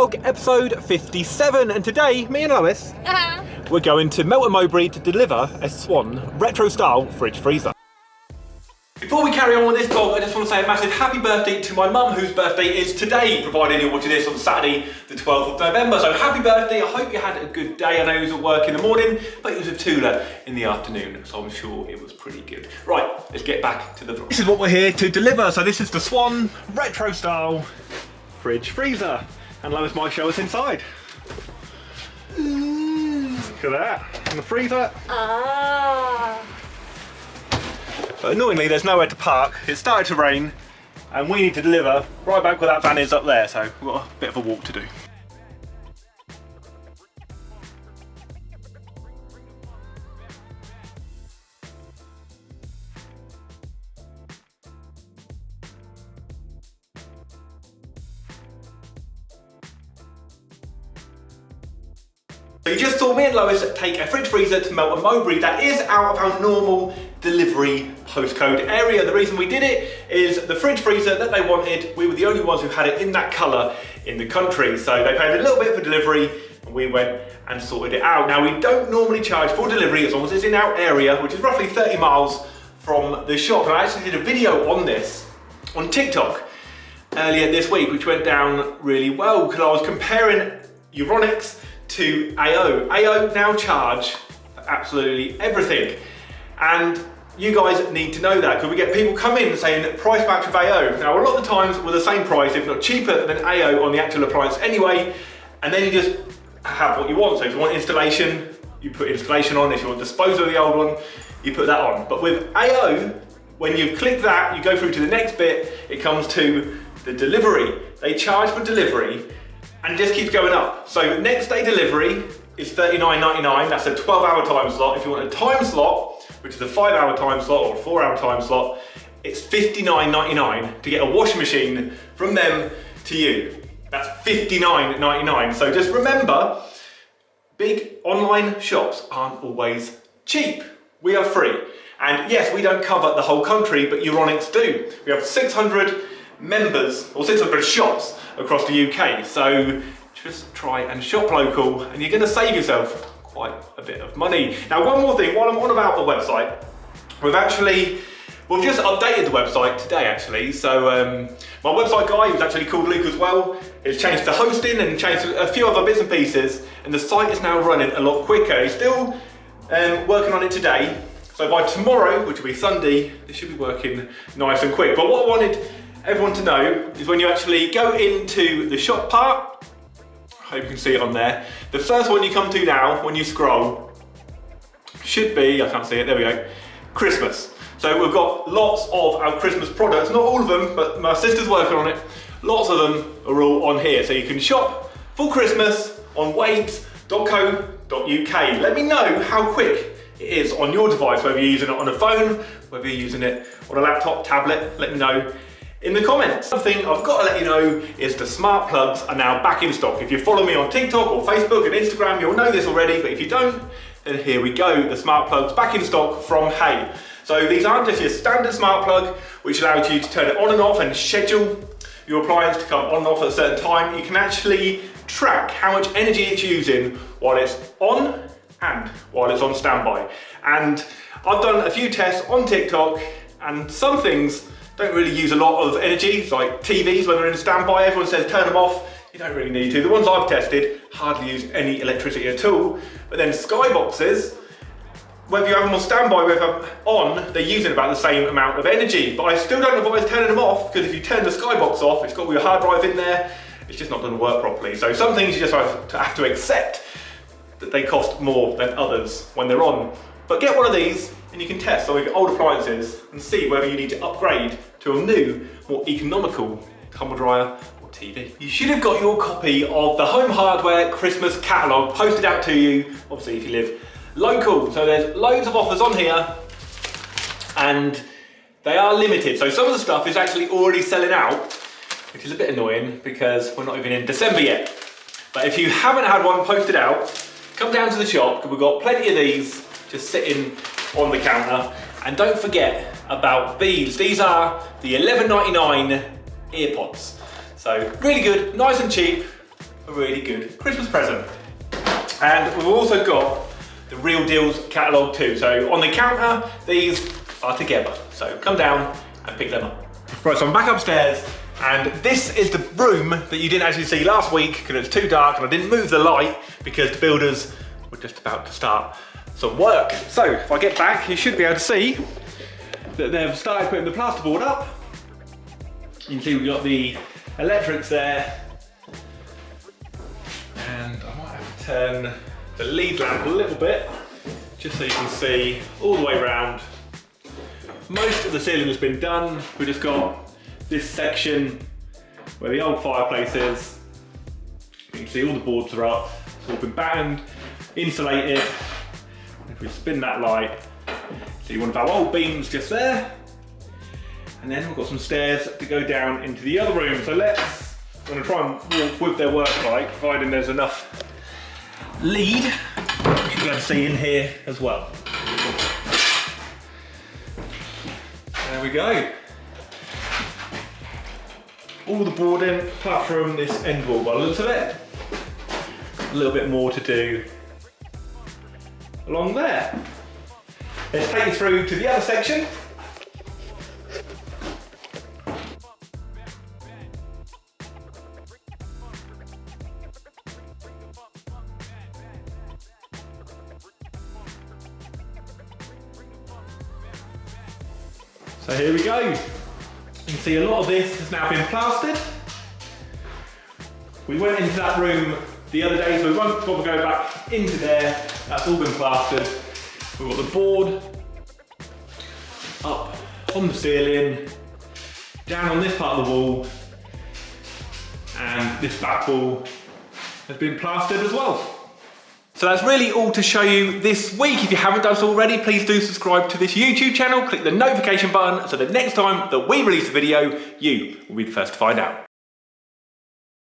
Vlog, episode 57, and today, me and Lois, we're going to Melton Mowbray to deliver a Swan retro-style fridge freezer. Before we carry on with this vlog, I just want to say a massive happy birthday to my mum, whose birthday is today, provided you're watching this on Saturday, the 12th of November. So happy birthday, I hope you had a good day. I know he was at work in the morning, but he was with Tula in the afternoon, so I'm sure it was pretty good. Right, let's get back to the vlog. This is what we're here to deliver. So this is the Swan retro-style fridge freezer. And Lois might show us inside. Look at that, and the freezer. But annoyingly, there's nowhere to park. It started to rain, and we need to deliver right back where that van is up there, so we've got a bit of a walk to do. So you just saw me and Lois take a fridge freezer to Melton Mowbray. That is out of our normal delivery postcode area. The reason we did it is the fridge freezer that they wanted, we were the only ones who had it in that colour in the country. So they paid a little bit for delivery and we went and sorted it out. Now we don't normally charge for delivery as long as it's in our area, which is roughly 30 miles from the shop. And I actually did a video on this on TikTok earlier this week, which went down really well because I was comparing Euronics to AO. AO now charge for absolutely everything. And you guys need to know that because we get people come in saying price match with AO. Now a lot of the times we're the same price, if not cheaper than AO on the actual appliance anyway, and then you just have what you want. So if you want installation, you put installation on. If you want disposal of the old one, you put that on. But with AO, when you've clicked that, you go through to the next bit, it comes to the delivery. They charge for delivery and it just keeps going up. So next day delivery is $39.99, that's a 12-hour time slot. If you want a time slot, which is a 5-hour time slot or a 4-hour time slot, it's $59.99 to get a washing machine from them to you. That's $59.99. So just remember, big online shops aren't always cheap. We are free. And yes, we don't cover the whole country, but Euronics do. We have 600 members, or 600 shops across the UK. So just try and shop local and you're gonna save yourself quite a bit of money. Now, one more thing, while I'm on about the website, we've just updated the website today actually. So my website guy, who's actually called Luke as well, has changed the hosting and changed a few other bits and pieces, and the site is now running a lot quicker. He's still working on it today. So by tomorrow, which will be Sunday, it should be working nice and quick. But what I wanted everyone to know is when you actually go into the shop part, I hope you can see it on there, the first one you come to now, when you scroll, should be, I can't see it, there we go, Christmas. So we've got lots of our Christmas products, not all of them, but my sister's working on it. Lots of them are all on here. So you can shop for Christmas on wades.co.uk. Let me know how quick it is on your device, whether you're using it on a phone, whether you're using it on a laptop, tablet, let me know in the comments. Something I've got to let you know is the smart plugs are now back in stock. If you follow me on TikTok or Facebook and Instagram, you'll know this already, but if you don't, then here we go. The smart plugs back in stock from Hay. So these aren't just your standard smart plug, which allows you to turn it on and off and schedule your appliance to come on and off at a certain time. You can actually track how much energy it's using while it's on and while it's on standby. And I've done a few tests on TikTok, and some things don't really use a lot of energy, like TVs when they're in standby. Everyone says turn them off. You don't really need to. The ones I've tested hardly use any electricity at all. But then skyboxes, whether you have them on standby, whether you have them on, they're using about the same amount of energy. But I still don't advise turning them off, because if you turn the skybox off, it's got all your hard drive in there, it's just not going to work properly. So some things you just have to accept that they cost more than others when they're on. But get one of these and you can test some of your old appliances and see whether you need to upgrade to a new, more economical tumble dryer or TV. You should have got your copy of the Home Hardware Christmas catalogue posted out to you, obviously if you live local. So there's loads of offers on here and they are limited. So some of the stuff is actually already selling out, which is a bit annoying because we're not even in December yet. But if you haven't had one posted out, come down to the shop because we've got plenty of these just sitting on the counter. And don't forget about these. These are the $11.99 earpods. So really good, nice and cheap. a really good Christmas present. And we've also got the Real Deals catalogue too. So on the counter, these are together. So come down and pick them up. Right, so I'm back upstairs, and this is the room that you didn't actually see last week because it was too dark and I didn't move the light because the builders were just about to start some work. So if I get back, you should be able to see that they've started putting the plasterboard up. You can see we've got the electrics there. And I might have to turn the lead lamp a little bit, just so you can see all the way around. Most of the ceiling has been done. We've just got this section where the old fireplace is. You can see all the boards are up. It's all been battened, insulated. If we spin that light, see one of our old beams just there. And then we've got some stairs to go down into the other room. So I'm gonna try and walk with their work light, providing there's enough lead. You should be able to see in here as well. There we go. All the boarding, apart from this end wall by the looks of it. A little bit more to do along there. Let's take you through to the other section. So here we go. You can see a lot of this has now been plastered. We went into that room the other day, so we won't bother go back into there. That's all been plastered. We've got the board up on the ceiling, down on this part of the wall, and this back wall has been plastered as well. So that's really all to show you this week. If you haven't done so already, please do subscribe to this YouTube channel, click the notification button so that next time that we release a video, you will be the first to find out.